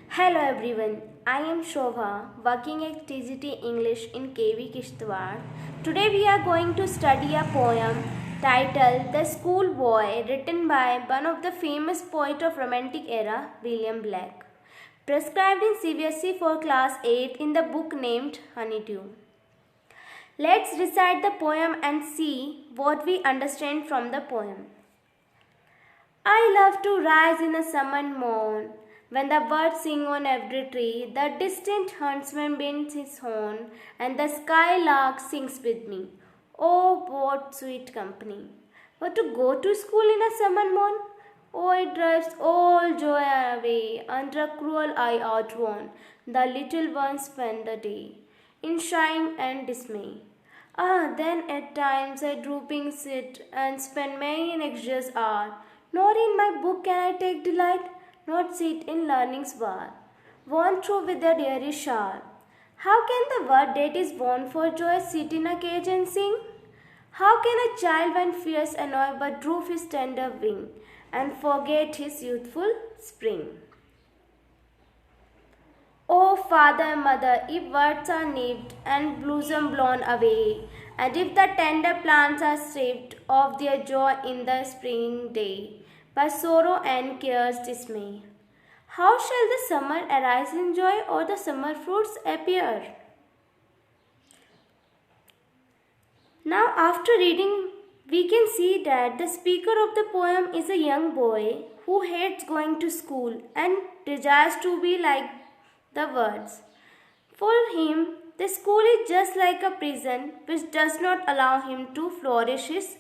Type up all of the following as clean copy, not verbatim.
Hello everyone, I am Shobha, working at TGT English in KV Kishtwar. Today we are going to study a poem titled The Schoolboy, written by one of the famous poet of Romantic era, William Blake, prescribed in CBSE for class 8 in the book named Honeydew. Let's recite the poem and see what we understand from the poem. I love to rise in a summer morn, when the birds sing on every tree, the distant huntsman bends his horn, and the skylark sings with me. Oh, what sweet company! But to go to school in a summer morn? Oh, it drives all joy away, under a cruel eye outworn, the little ones spend the day in shame and dismay. Ah, then at times I drooping sit and spend many an anxious hour. Nor in my book can I take delight, not sit in learning's bar, worn through with the deary shower. How can the word that is born for joy sit in a cage and sing? How can a child when fears annoy but droop his tender wing and forget his youthful spring? O father, mother, if words are nipped and blossom blown away, and if the tender plants are stripped of their joy in the spring day, by sorrow and care's dismay, how shall the summer arise in joy or the summer fruits appear? Now, after reading, we can see that the speaker of the poem is a young boy who hates going to school and desires to be like the words. For him, the school is just like a prison which does not allow him to flourish his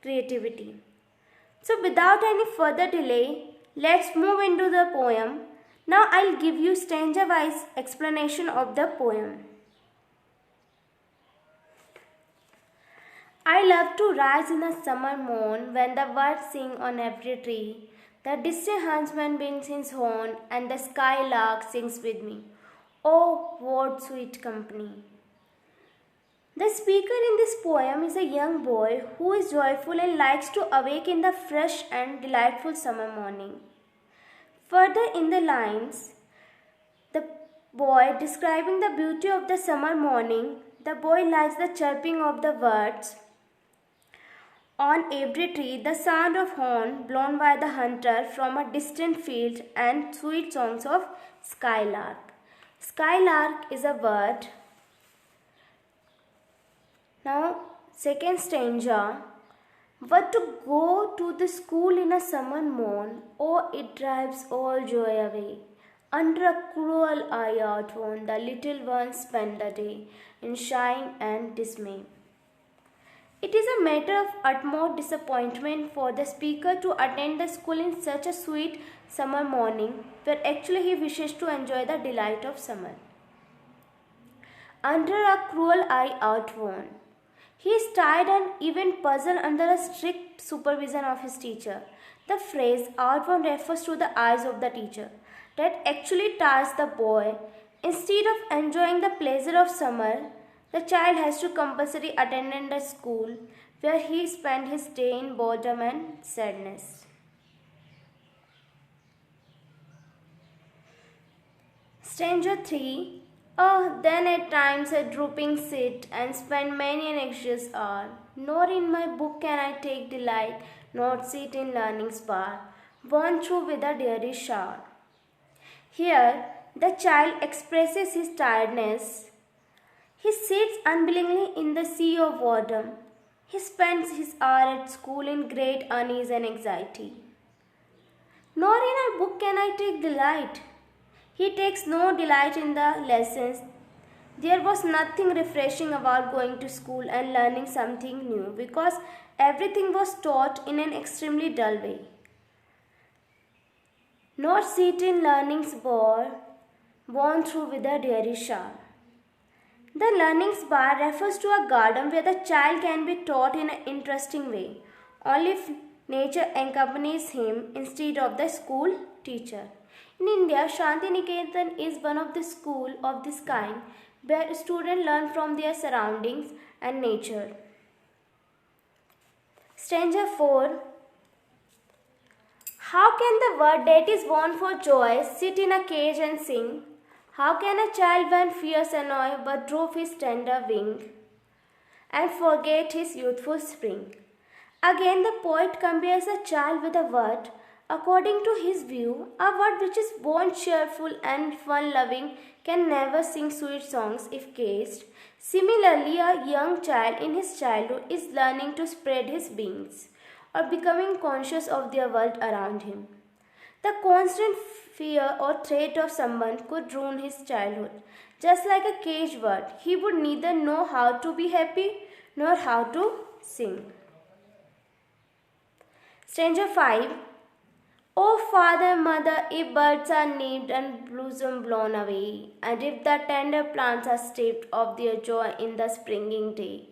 creativity. So, without any further delay, let's move into the poem. Now, I'll give you stanza-wise explanation of the poem. I love to rise in a summer morn when the birds sing on every tree. The distant huntsman bends his horn and the skylark sings with me. Oh, what sweet company! The speaker in this poem is a young boy who is joyful and likes to awake in the fresh and delightful summer morning. Further in the lines, the boy describing the beauty of the summer morning, the boy likes the chirping of the birds on every tree, the sound of horn blown by the hunter from a distant field, and sweet songs of skylark. Skylark is a bird. Now, second stanza. But to go to the school in a summer morn, oh, it drives all joy away. Under a cruel eye outworn, the little ones spend the day in shame and dismay. It is a matter of utmost disappointment for the speaker to attend the school in such a sweet summer morning, where actually he wishes to enjoy the delight of summer. Under a cruel eye outworn. He is tired and even puzzled under a strict supervision of his teacher. The phrase outworn refers to the eyes of the teacher that actually tires the boy. Instead of enjoying the pleasure of summer, the child has to compulsory attend the school where he spent his day in boredom and sadness. Stanza 3. Oh, then at times I drooping sit and spend many an anxious hour. Nor in my book can I take delight, nor sit in learning's bar, borne through with a dreary shower. Here, the child expresses his tiredness. He sits unwillingly in the sea of boredom. He spends his hour at school in great unease and anxiety. Nor in our book can I take delight. He takes no delight in the lessons. There was nothing refreshing about going to school and learning something new because everything was taught in an extremely dull way. Nor sit in learning's bar, borne through with a dreary shower. The learning's bar refers to a garden where the child can be taught in an interesting way, only if nature accompanies him instead of the school teacher. In India, Shanti Niketan is one of the schools of this kind where students learn from their surroundings and nature. Stanza 4. How can the bird that is born for joy sit in a cage and sing? How can a child when fears annoy but drove his tender wing and forget his youthful spring? Again, the poet compares a child with a bird. According to his view, a bird which is born cheerful and fun-loving can never sing sweet songs if caged. Similarly, a young child in his childhood is learning to spread his wings or becoming conscious of the world around him. The constant fear or threat of someone could ruin his childhood. Just like a caged bird, he would neither know how to be happy nor how to sing. Stanza 5. O father, mother, if birds are nipped and blossom blown away, and if the tender plants are stripped of their joy in the springing day,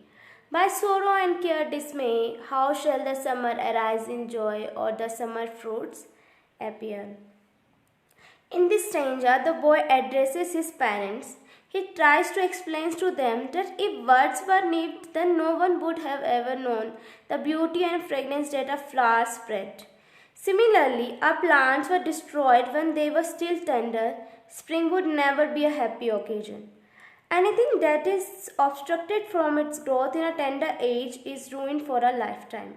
by sorrow and care dismay, how shall the summer arise in joy or the summer fruits appear? In this stanza, the boy addresses his parents. He tries to explain to them that if birds were nipped, then no one would have ever known the beauty and fragrance that a flower spread. Similarly, our plants were destroyed when they were still tender. Spring would never be a happy occasion. Anything that is obstructed from its growth in a tender age is ruined for a lifetime.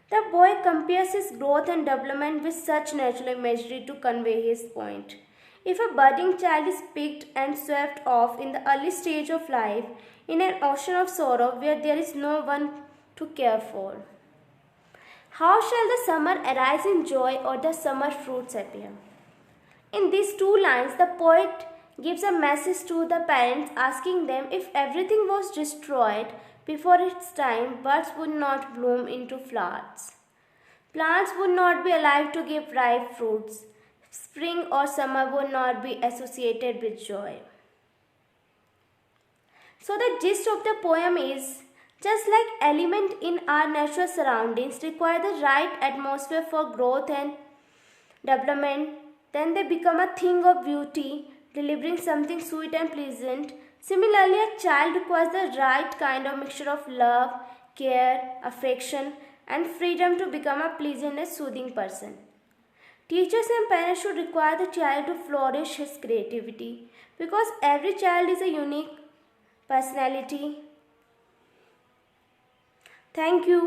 The boy compares his growth and development with such natural imagery to convey his point. If a budding child is picked and swept off in the early stage of life in an ocean of sorrow where there is no one to care for, how shall the summer arise in joy or the summer fruits appear? In these two lines, the poet gives a message to the parents asking them if everything was destroyed before its time, birds would not bloom into flowers. Plants would not be alive to give ripe fruits. Spring or summer would not be associated with joy. So the gist of the poem is, just like elements in our natural surroundings require the right atmosphere for growth and development, then they become a thing of beauty, delivering something sweet and pleasant. Similarly, a child requires the right kind of mixture of love, care, affection, and freedom to become a pleasant and soothing person. Teachers and parents should require the child to flourish his creativity because every child is a unique personality. Thank you.